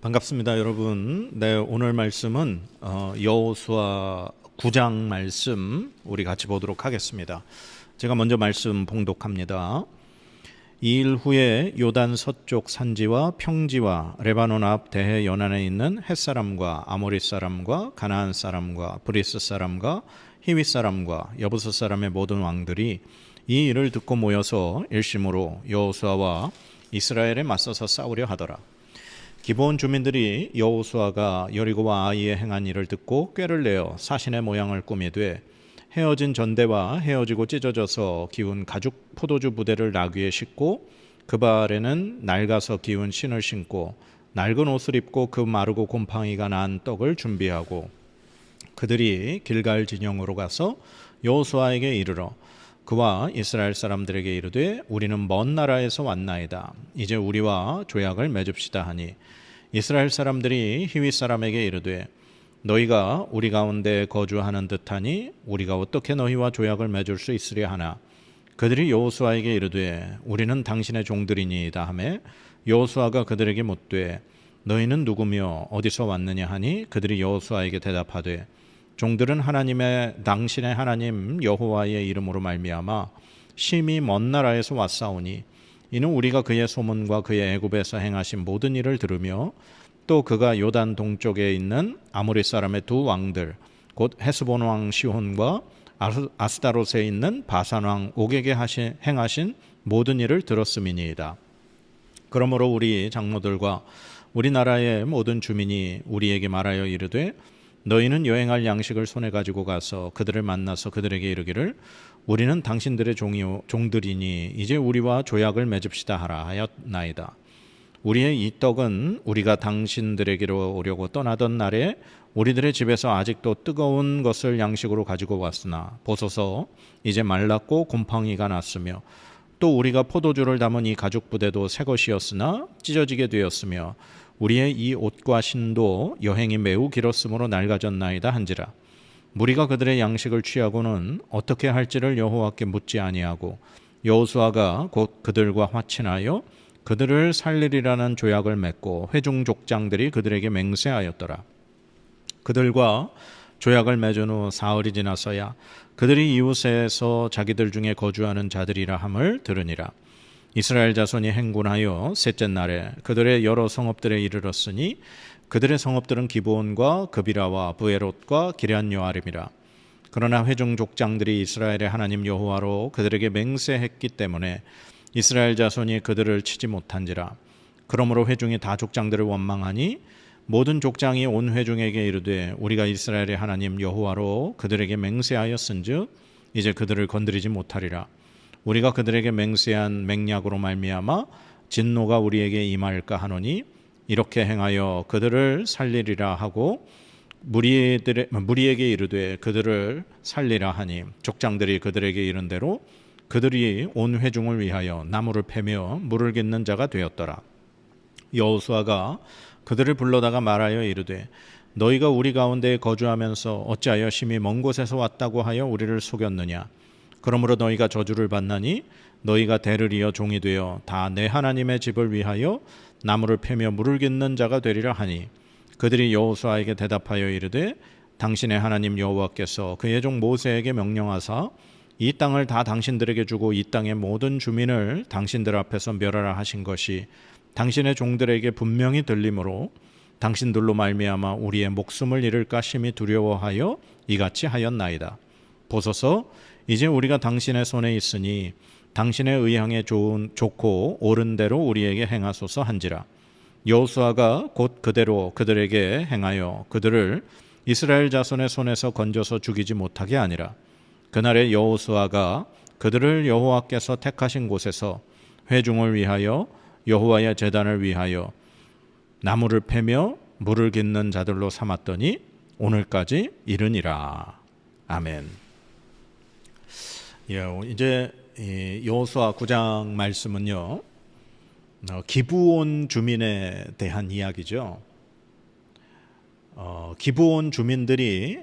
반갑습니다, 여러분. 네, 오늘 말씀은 여호수아 9장 말씀 우리 같이 보도록 하겠습니다. 제가 먼저 말씀 봉독합니다. 이 일 후에 요단 서쪽 산지와 평지와 레바논 앞 대해 연안에 있는 헷 사람과 아모리 사람과 가나안 사람과 브리스 사람과 히윗 사람과 여부스 사람의 모든 왕들이 이 일을 듣고 모여서 일심으로 여호수아와 이스라엘에 맞서서 싸우려 하더라. 기브온 주민들이 여호수아가 여리고와 아이에 행한 일을 듣고 꾀를 내어 사신의 모양을 꾸미되 헤어진 전대와 헤어지고 찢어져서 기운 가죽 포도주 부대를 나귀에 싣고 그 발에는 낡아서 기운 신을 신고 낡은 옷을 입고 그 마르고 곰팡이가 난 떡을 준비하고 그들이 길갈 진영으로 가서 여호수아에게 이르러 그와 이스라엘 사람들에게 이르되 우리는 먼 나라에서 왔나이다. 이제 우리와 조약을 맺읍시다 하니 이스라엘 사람들이 히윗 사람에게 이르되 너희가 우리 가운데 거주하는 듯하니 우리가 어떻게 너희와 조약을 맺을 수 있으랴 하나 그들이 여호수아에게 이르되 우리는 당신의 종들이니이다 하매 여호수아가 그들에게 묻되 너희는 누구며 어디서 왔느냐 하니 그들이 여호수아에게 대답하되 종들은 하나님의 당신의 하나님 여호와의 이름으로 말미암아 심히 먼 나라에서 왔사오니 이는 우리가 그의 소문과 그의 애굽에서 행하신 모든 일을 들으며 또 그가 요단 동쪽에 있는 아모리 사람의 두 왕들 곧 헤스본 왕 시혼과 아스다롯에 있는 바산 왕 옥에게 행하신 모든 일을 들었음이니이다. 그러므로 우리 장로들과 우리나라의 모든 주민이 우리에게 말하여 이르되 너희는 여행할 양식을 손에 가지고 가서 그들을 만나서 그들에게 이르기를 우리는 당신들의 종들이니 이제 우리와 조약을 맺읍시다 하라 하였나이다. 우리의 이 떡은 우리가 당신들에게로 오려고 떠나던 날에 우리들의 집에서 아직도 뜨거운 것을 양식으로 가지고 왔으나 보소서 이제 말랐고 곰팡이가 났으며 또 우리가 포도주를 담은 이 가죽 부대도 새 것이었으나 찢어지게 되었으며 우리의 이 옷과 신도 여행이 매우 길었으므로 낡아졌나이다 한지라. 무리가 그들의 양식을 취하고는 어떻게 할지를 여호와께 묻지 아니하고 여호수아가 곧 그들과 화친하여 그들을 살리리라는 조약을 맺고 회중 족장들이 그들에게 맹세하였더라. 그들과 조약을 맺은 후 사흘이 지나서야 그들이 이웃에서 자기들 중에 거주하는 자들이라 함을 들으니라. 이스라엘 자손이 행군하여 셋째 날에 그들의 여러 성읍들에 이르렀으니 그들의 성읍들은 기브온과 그비라와 브에롯과 기럇 여아림이라. 그러나 회중 족장들이 이스라엘의 하나님 여호와로 그들에게 맹세했기 때문에 이스라엘 자손이 그들을 치지 못한지라. 그러므로 회중이 다 족장들을 원망하니 모든 족장이 온 회중에게 이르되 우리가 이스라엘의 하나님 여호와로 그들에게 맹세하였은즉 이제 그들을 건드리지 못하리라. 우리가 그들에게 맹세한 맹약으로 말미암아 진노가 우리에게 임할까 하노니 이렇게 행하여 그들을 살리리라 하고 무리에게 이르되 그들을 살리라 하니 족장들이 그들에게 이른 대로 그들이 온 회중을 위하여 나무를 패며 물을 깃는 자가 되었더라. 여호수아가 그들을 불러다가 말하여 이르되 너희가 우리 가운데 거주하면서 어찌하여 심히 먼 곳에서 왔다고 하여 우리를 속였느냐. 그러므로 너희가 저주를 받나니 너희가 대를 이어 종이 되어 다 내 하나님의 집을 위하여 나무를 패며 물을 깃는 자가 되리라 하니 그들이 여호수아에게 대답하여 이르되 당신의 하나님 여호와께서 그의 종 모세에게 명령하사 이 땅을 다 당신들에게 주고 이 땅의 모든 주민을 당신들 앞에서 멸하라 하신 것이 당신의 종들에게 분명히 들리므로 당신들로 말미암아 우리의 목숨을 잃을까 심히 두려워하여 이같이 하였나이다. 보소서 이제 우리가 당신의 손에 있으니 당신의 의향에 좋고 옳은 대로 우리에게 행하소서 한지라. 여호수아가 곧 그대로 그들에게 행하여 그들을 이스라엘 자손의 손에서 건져서 죽이지 못하게 하니라. 그날에 여호수아가 그들을 여호와께서 택하신 곳에서 회중을 위하여 여호와의 제단을 위하여 나무를 패며 물을 깃는 자들로 삼았더니 오늘까지 이르니라. 아멘. 이제 여호수아 9장 말씀은요 기브온 주민에 대한 이야기죠. 기브온 주민들이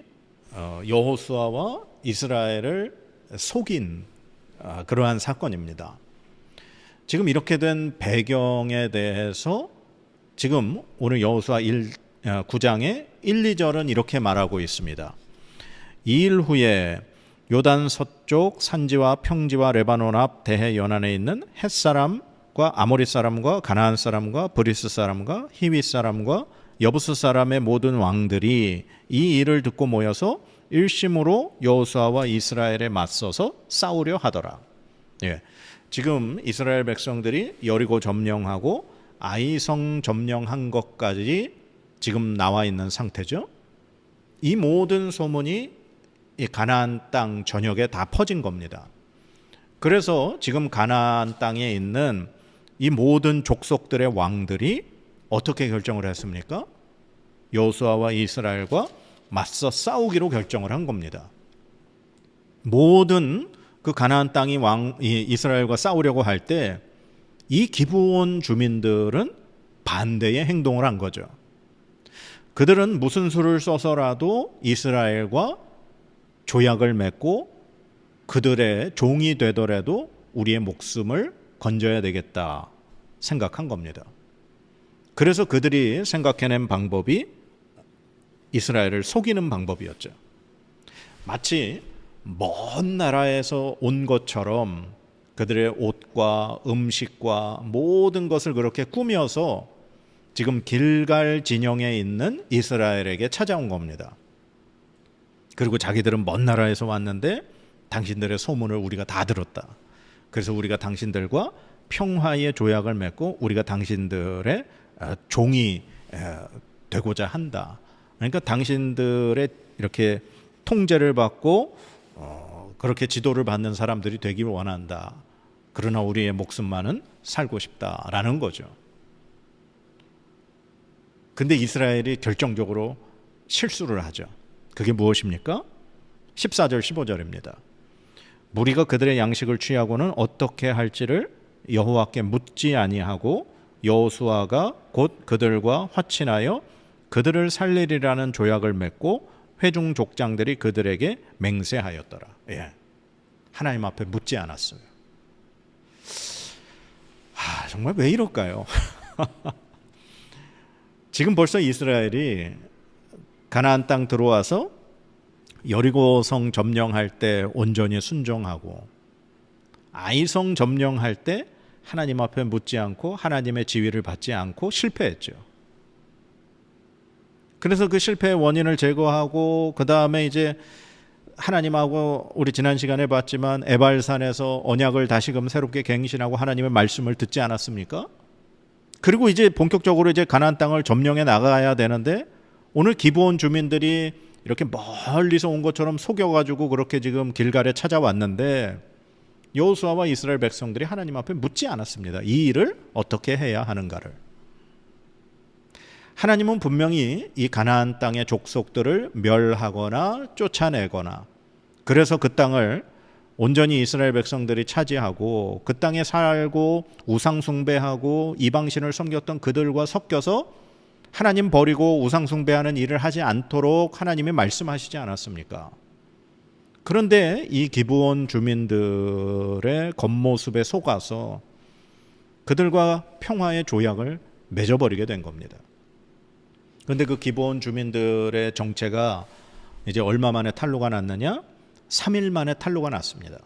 여호수아와 이스라엘을 속인 그러한 사건입니다. 지금 이렇게 된 배경에 대해서 지금 오늘 여호수아 9장의 1, 2절은 이렇게 말하고 있습니다. 2일 후에 요단 서쪽 산지와 평지와 레바논 앞 대해 연안에 있는 헷사람과 아모리 사람과 가나안 사람과 브리스 사람과 히윗 사람과 여부스 사람의 모든 왕들이 이 일을 듣고 모여서 일심으로 여호수아와 이스라엘에 맞서서 싸우려 하더라. 예, 지금 이스라엘 백성들이 여리고 점령하고 아이성 점령한 것까지 지금 나와 있는 상태죠. 이 모든 소문이 이 가나안 땅 전역에 다 퍼진 겁니다. 그래서 지금 가나안 땅에 있는 이 모든 족속들의 왕들이 어떻게 결정을 했습니까? 여호수아와 이스라엘과 맞서 싸우기로 결정을 한 겁니다. 모든 그 가나안 땅이 이스라엘과 싸우려고 할 때 이 기브온 주민들은 반대의 행동을 한 거죠. 그들은 무슨 수를 써서라도 이스라엘과 조약을 맺고 그들의 종이 되더라도 우리의 목숨을 건져야 되겠다 생각한 겁니다. 그래서 그들이 생각해낸 방법이 이스라엘을 속이는 방법이었죠. 마치 먼 나라에서 온 것처럼 그들의 옷과 음식과 모든 것을 그렇게 꾸며서 지금 길갈 진영에 있는 이스라엘에게 찾아온 겁니다. 그리고 자기들은 먼 나라에서 왔는데 당신들의 소문을 우리가 다 들었다. 그래서 우리가 당신들과 평화의 조약을 맺고 우리가 당신들의 종이 되고자 한다. 그러니까 당신들의 이렇게 통제를 받고 그렇게 지도를 받는 사람들이 되기를 원한다. 그러나 우리의 목숨만은 살고 싶다라는 거죠. 근데 이스라엘이 결정적으로 실수를 하죠. 그게 무엇입니까? 14절 15절입니다. 무리가 그들의 양식을 취하고는 어떻게 할지를 여호와께 묻지 아니하고 여호수아가 곧 그들과 화친하여 그들을 살리리라는 조약을 맺고 회중 족장들이 그들에게 맹세하였더라. 예. 하나님 앞에 묻지 않았어요. 정말 왜 이럴까요? 지금 벌써 이스라엘이 가나안 땅 들어와서 여리고성 점령할 때 온전히 순종하고 아이성 점령할 때 하나님 앞에 묻지 않고 하나님의 지위를 받지 않고 실패했죠. 그래서 그 실패의 원인을 제거하고 그 다음에 이제 하나님하고 우리 지난 시간에 봤지만 에발산에서 언약을 다시금 새롭게 갱신하고 하나님의 말씀을 듣지 않았습니까? 그리고 이제 본격적으로 이제 가나안 땅을 점령해 나가야 되는데 오늘 기브온 주민들이 이렇게 멀리서 온 것처럼 속여가지고 그렇게 지금 길갈에 찾아왔는데 여호수아와 이스라엘 백성들이 하나님 앞에 묻지 않았습니다. 이 일을 어떻게 해야 하는가를. 하나님은 분명히 이 가나안 땅의 족속들을 멸하거나 쫓아내거나 그래서 그 땅을 온전히 이스라엘 백성들이 차지하고 그 땅에 살고 우상 숭배하고 이방신을 섬겼던 그들과 섞여서 하나님 버리고 우상 숭배하는 일을 하지 않도록 하나님이 말씀하시지 않았습니까? 그런데 이 기브온 주민들의 겉모습에 속아서 그들과 평화의 조약을 맺어버리게 된 겁니다. 그런데 그 기브온 주민들의 정체가 이제 얼마 만에 탄로가 났느냐? 3일 만에 탄로가 났습니다.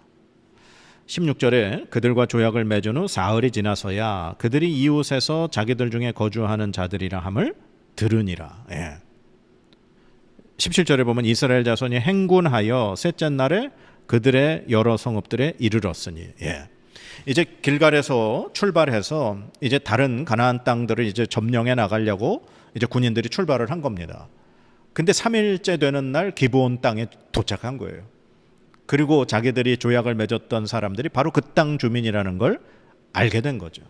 16절에 그들과 조약을 맺은 후 사흘이 지나서야 그들이 이웃에서 자기들 중에 거주하는 자들이라 함을 들으니라. 예. 17절에 보면 이스라엘 자손이 행군하여 셋째 날에 그들의 여러 성읍들에 이르렀으니. 예. 이제 길갈에서 출발해서 이제 다른 가나안 땅들을 이제 점령해 나가려고 이제 군인들이 출발을 한 겁니다. 근데 3일째 되는 날 기브온 땅에 도착한 거예요. 그리고 자기들이 조약을 맺었던 사람들이 바로 그 땅 주민이라는 걸 알게 된 거죠.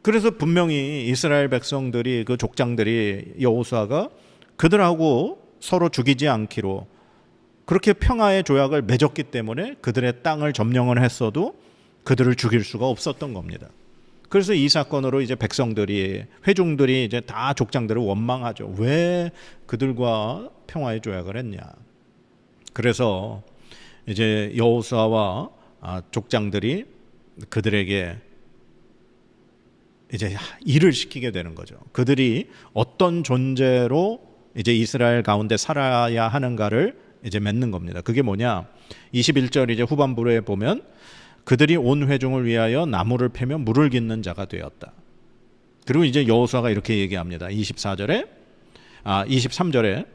그래서 분명히 이스라엘 백성들이 그 족장들이 여호수아가 그들하고 서로 죽이지 않기로 그렇게 평화의 조약을 맺었기 때문에 그들의 땅을 점령을 했어도 그들을 죽일 수가 없었던 겁니다. 그래서 이 사건으로 이제 백성들이 회중들이 이제 다 족장들을 원망하죠. 왜 그들과 평화의 조약을 했냐? 그래서 이제 여호수아와 족장들이 그들에게 이제 일을 시키게 되는 거죠. 그들이 어떤 존재로 이제 이스라엘 가운데 살아야 하는가를 이제 맺는 겁니다. 그게 뭐냐? 21절 이제 후반부에 보면 그들이 온 회중을 위하여 나무를 패며 물을 깃는 자가 되었다. 그리고 이제 여호수아가 이렇게 얘기합니다. 23절에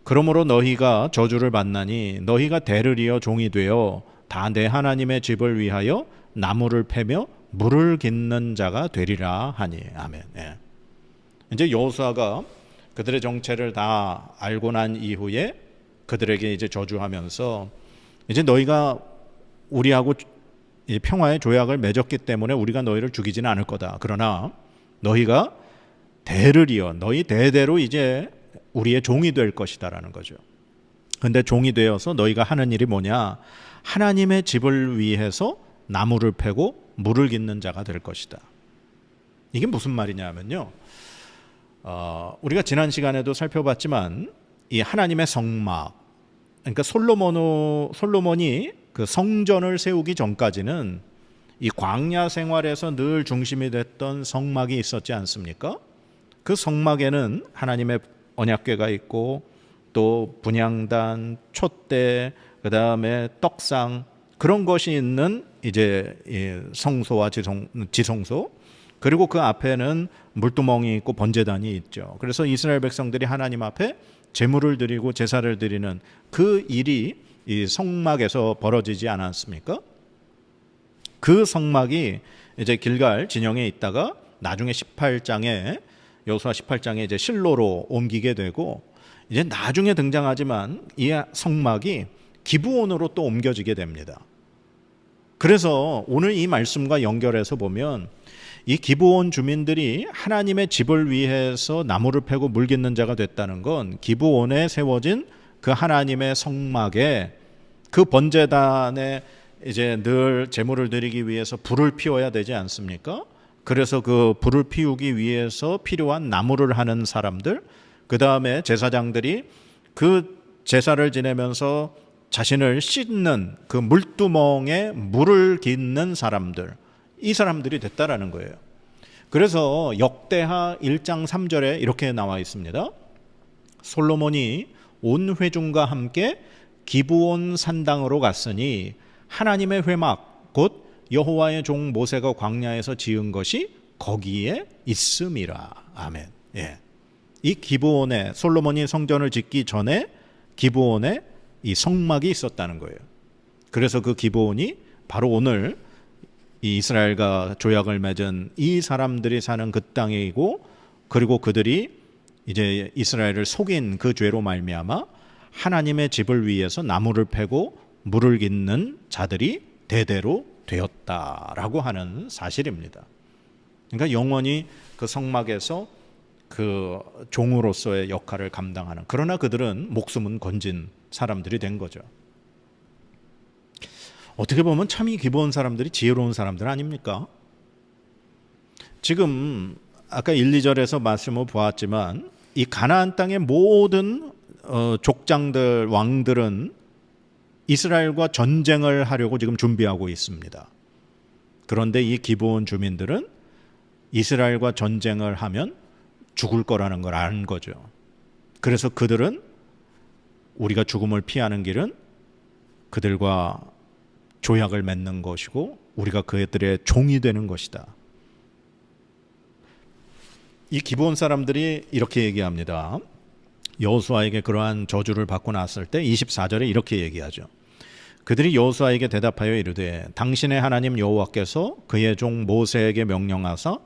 그러므로 너희가 저주를 받나니 너희가 대를 이어 종이 되어 다 내 하나님의 집을 위하여 나무를 패며 물을 깃는 자가 되리라 하니. 아멘. 예. 이제 여호수아가 그들의 정체를 다 알고 난 이후에 그들에게 이제 저주하면서 이제 너희가 우리하고 평화의 조약을 맺었기 때문에 우리가 너희를 죽이지는 않을 거다. 그러나 너희가 대를 이어 너희 대대로 이제 우리의 종이 될 것이다라는 거죠. 근데 종이 되어서 너희가 하는 일이 뭐냐? 하나님의 집을 위해서 나무를 패고 물을 깃는 자가 될 것이다. 이게 무슨 말이냐면요. 우리가 지난 시간에도 살펴봤지만 이 하나님의 성막, 그러니까 솔로몬이 그 성전을 세우기 전까지는 이 광야 생활에서 늘 중심이 됐던 성막이 있었지 않습니까? 그 성막에는 하나님의 언약궤가 있고 또 분향단, 촛대, 그 다음에 떡상 그런 것이 있는 이제 성소와 지성소, 그리고 그 앞에는 물두멍이 있고 번제단이 있죠. 그래서 이스라엘 백성들이 하나님 앞에 제물을 드리고 제사를 드리는 그 일이 이 성막에서 벌어지지 않았습니까? 그 성막이 이제 길갈 진영에 있다가 나중에 여호수아 18장에 이제 실로로 옮기게 되고 이제 나중에 등장하지만 이 성막이 기브온으로 또 옮겨지게 됩니다. 그래서 오늘 이 말씀과 연결해서 보면 이 기브온 주민들이 하나님의 집을 위해서 나무를 패고 물 깃는 자가 됐다는 건 기브온에 세워진 그 하나님의 성막에 그 번제단에 이제 늘 제물을 드리기 위해서 불을 피워야 되지 않습니까? 그래서 그 불을 피우기 위해서 필요한 나무를 하는 사람들, 그 다음에 제사장들이 그 제사를 지내면서 자신을 씻는 그 물두멍에 물을 깃는 사람들, 이 사람들이 됐다라는 거예요. 그래서 역대하 1장 3절에 이렇게 나와 있습니다. 솔로몬이 온 회중과 함께 기브온 산당으로 갔으니 하나님의 회막 곧 여호와의 종 모세가 광야에서 지은 것이 거기에 있음이라. 아멘. 예. 이 기브온에 솔로몬이 성전을 짓기 전에 기브온에 이 성막이 있었다는 거예요. 그래서 그 기브온이 바로 오늘 이 이스라엘과 조약을 맺은 이 사람들이 사는 그 땅이고, 그리고 그들이 이제 이스라엘을 속인 그 죄로 말미암아 하나님의 집을 위해서 나무를 패고 물을 깃는 자들이 대대로 되었다라고 하는 사실입니다. 그러니까 영원히 그 성막에서 그 종으로서의 역할을 감당하는, 그러나 그들은 목숨은 건진 사람들이 된 거죠. 어떻게 보면 참 이 기브온 사람들이 지혜로운 사람들 아닙니까? 지금 아까 1, 2절에서 말씀을 보았지만 이 가나안 땅의 모든 족장들, 왕들은 이스라엘과 전쟁을 하려고 지금 준비하고 있습니다. 그런데 이 기브온 주민들은 이스라엘과 전쟁을 하면 죽을 거라는 걸 아는 거죠. 그래서 그들은 우리가 죽음을 피하는 길은 그들과 조약을 맺는 것이고 우리가 그들의 종이 되는 것이다. 이 기브온 사람들이 이렇게 얘기합니다. 여호수아에게 그러한 저주를 받고 났을 때 24절에 이렇게 얘기하죠. 그들이 여호수아에게 대답하여 이르되 당신의 하나님 여호와께서 그의 종 모세에게 명령하사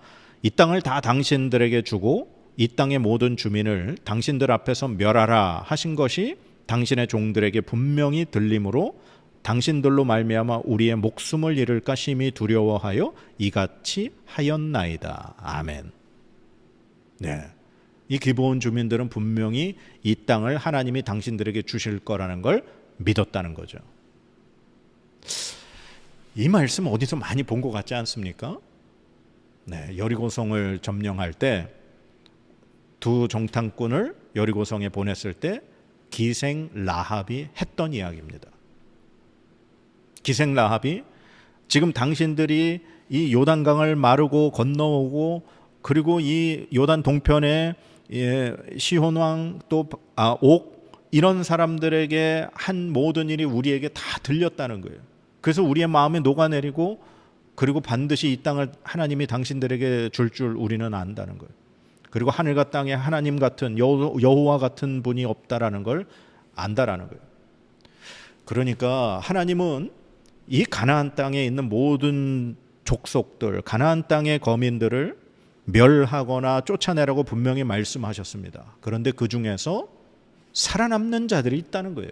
이 땅을 다 당신들에게 주고 이 땅의 모든 주민을 당신들 앞에서 멸하라 하신 것이 당신의 종들에게 분명히 들림으로 당신들로 말미암아 우리의 목숨을 잃을까 심히 두려워하여 이같이 하였나이다. 아멘. 네, 이 기브온 주민들은 분명히 이 땅을 하나님이 당신들에게 주실 거라는 걸 믿었다는 거죠. 이 말씀 어디서 많이 본 것 같지 않습니까? 네, 여리고성을 점령할 때 두 정탐꾼을 여리고성에 보냈을 때 기생 라합이 했던 이야기입니다. 기생 라합이 지금 당신들이 이 요단강을 마르고 건너오고 그리고 이 요단 동편에 시혼 왕 또 옥 이런 사람들에게 한 모든 일이 우리에게 다 들렸다는 거예요. 그래서 우리의 마음에 녹아내리고 그리고 반드시 이 땅을 하나님이 당신들에게 줄 우리는 안다는 거예요. 그리고 하늘과 땅에 하나님 같은 여호와 같은 분이 없다라는 걸 안다라는 거예요. 그러니까 하나님은 이 가나안 땅에 있는 모든 족속들, 가나안 땅의 거민들을 멸하거나 쫓아내라고 분명히 말씀하셨습니다. 그런데 그 중에서 살아남는 자들이 있다는 거예요.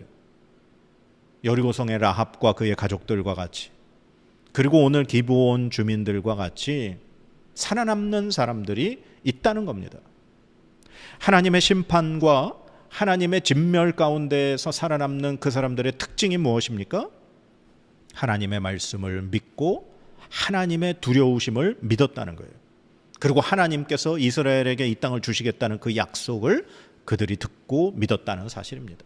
여리고성의 라합과 그의 가족들과 같이, 그리고 오늘 기브온 주민들과 같이 살아남는 사람들이 있다는 겁니다. 하나님의 심판과 하나님의 진멸 가운데에서 살아남는 그 사람들의 특징이 무엇입니까? 하나님의 말씀을 믿고 하나님의 두려우심을 믿었다는 거예요. 그리고 하나님께서 이스라엘에게 이 땅을 주시겠다는 그 약속을 그들이 듣고 믿었다는 사실입니다.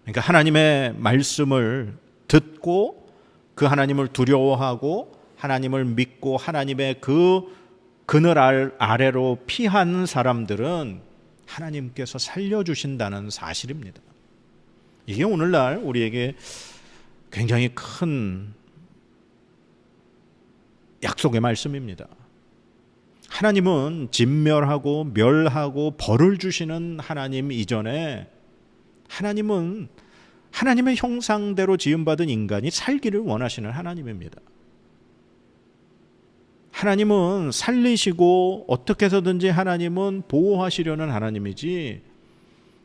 그러니까 하나님의 말씀을 듣고 그 하나님을 두려워하고 하나님을 믿고 하나님의 그 그늘 아래로 피한 사람들은 하나님께서 살려주신다는 사실입니다. 이게 오늘날 우리에게 굉장히 큰 약속의 말씀입니다. 하나님은 진멸하고 멸하고 벌을 주시는 하나님 이전에 하나님은 하나님의 형상대로 지음받은 인간이 살기를 원하시는 하나님입니다. 하나님은 살리시고 어떻게 해서든지 하나님은 보호하시려는 하나님이지,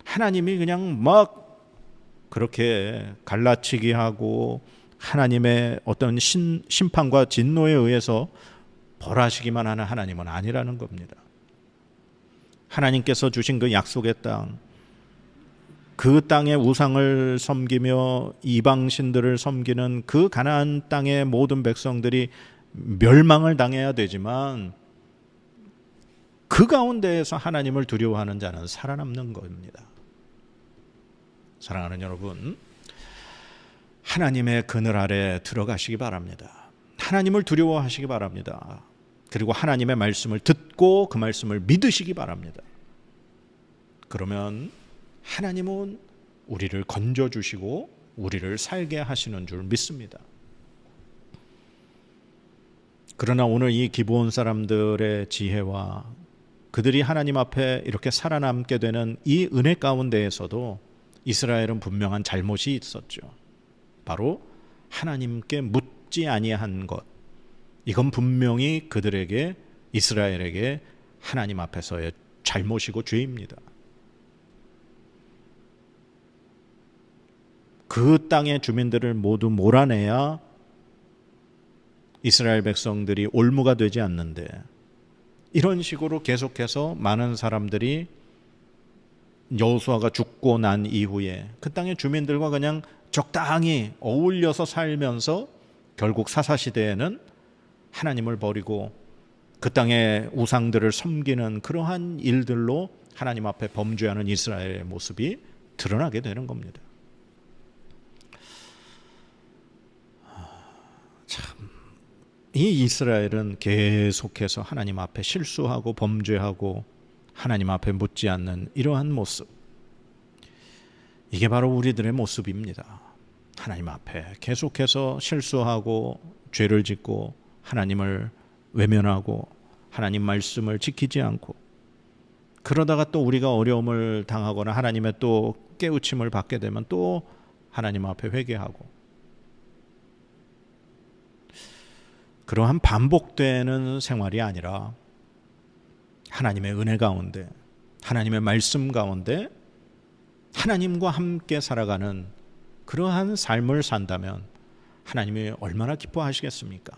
하나님이 그냥 막 그렇게 갈라치기 하고 하나님의 어떤 심판과 진노에 의해서 벌하시기만 하는 하나님은 아니라는 겁니다. 하나님께서 주신 그 약속의 땅, 그 땅의 우상을 섬기며 이방신들을 섬기는 그 가나안 땅의 모든 백성들이 멸망을 당해야 되지만 그 가운데에서 하나님을 두려워하는 자는 살아남는 겁니다. 사랑하는 여러분, 하나님의 그늘 아래 들어가시기 바랍니다. 하나님을 두려워하시기 바랍니다. 그리고 하나님의 말씀을 듣고 그 말씀을 믿으시기 바랍니다. 그러면 하나님은 우리를 건져주시고 우리를 살게 하시는 줄 믿습니다. 그러나 오늘 이 기브온 사람들의 지혜와 그들이 하나님 앞에 이렇게 살아남게 되는 이 은혜 가운데에서도 이스라엘은 분명한 잘못이 있었죠. 바로 하나님께 묻지 아니한 것. 이건 분명히 그들에게, 이스라엘에게 하나님 앞에서의 잘못이고 죄입니다. 그 땅의 주민들을 모두 몰아내야 이스라엘 백성들이 올무가 되지 않는데, 이런 식으로 계속해서 많은 사람들이 여호수아가 죽고 난 이후에 그 땅의 주민들과 그냥 적당히 어울려서 살면서 결국 사사시대에는 하나님을 버리고 그 땅의 우상들을 섬기는 그러한 일들로 하나님 앞에 범죄하는 이스라엘의 모습이 드러나게 되는 겁니다. 참, 이 이스라엘은 계속해서 하나님 앞에 실수하고 범죄하고 하나님 앞에 묻지 않는 이러한 모습, 이게 바로 우리들의 모습입니다. 하나님 앞에 계속해서 실수하고 죄를 짓고 하나님을 외면하고 하나님 말씀을 지키지 않고, 그러다가 또 우리가 어려움을 당하거나 하나님의 또 깨우침을 받게 되면 또 하나님 앞에 회개하고, 그러한 반복되는 생활이 아니라 하나님의 은혜 가운데, 하나님의 말씀 가운데 하나님과 함께 살아가는 그러한 삶을 산다면 하나님이 얼마나 기뻐하시겠습니까?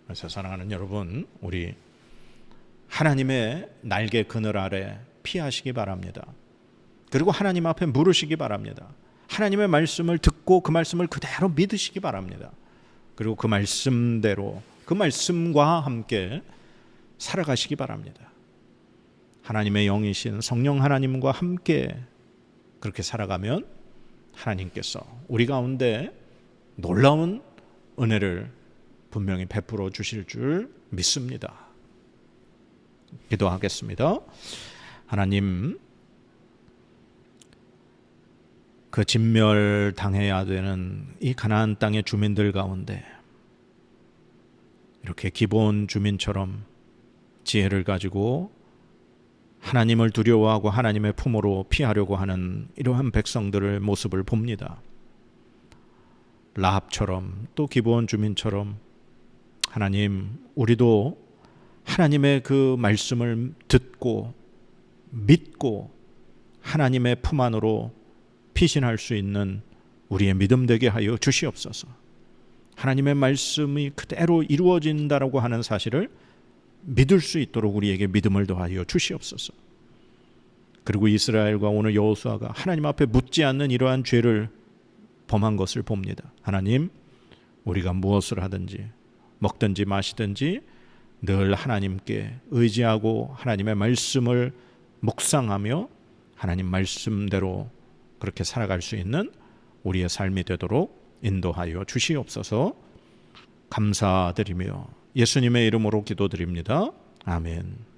그래서 사랑하는 여러분, 우리 하나님의 날개 그늘 아래 피하시기 바랍니다. 그리고 하나님 앞에 물으시기 바랍니다. 하나님의 말씀을 듣고 그 말씀을 그대로 믿으시기 바랍니다. 그리고 그 말씀대로, 그 말씀과 함께 살아가시기 바랍니다. 하나님의 영이신 성령 하나님과 함께 그렇게 살아가면 하나님께서 우리 가운데 놀라운 은혜를 분명히 베풀어 주실 줄 믿습니다. 기도하겠습니다. 하나님, 그 진멸당해야 되는 이 가나안 땅의 주민들 가운데 이렇게 기본 주민처럼 지혜를 가지고 하나님을 두려워하고 하나님의 품으로 피하려고 하는 이러한 백성들의 모습을 봅니다. 라합처럼 또 기본 주민처럼 하나님, 우리도 하나님의 그 말씀을 듣고 믿고 하나님의 품 안으로 피신할 수 있는 우리의 믿음 되게 하여 주시옵소서. 하나님의 말씀이 그대로 이루어진다라고 하는 사실을 믿을 수 있도록 우리에게 믿음을 더하여 주시옵소서. 그리고 이스라엘과 오늘 여호수아가 하나님 앞에 묻지 않는 이러한 죄를 범한 것을 봅니다. 하나님, 우리가 무엇을 하든지 먹든지 마시든지 늘 하나님께 의지하고 하나님의 말씀을 묵상하며 하나님 말씀대로 그렇게 살아갈 수 있는 우리의 삶이 되도록 인도하여 주시옵소서. 감사드리며 예수님의 이름으로 기도드립니다. 아멘.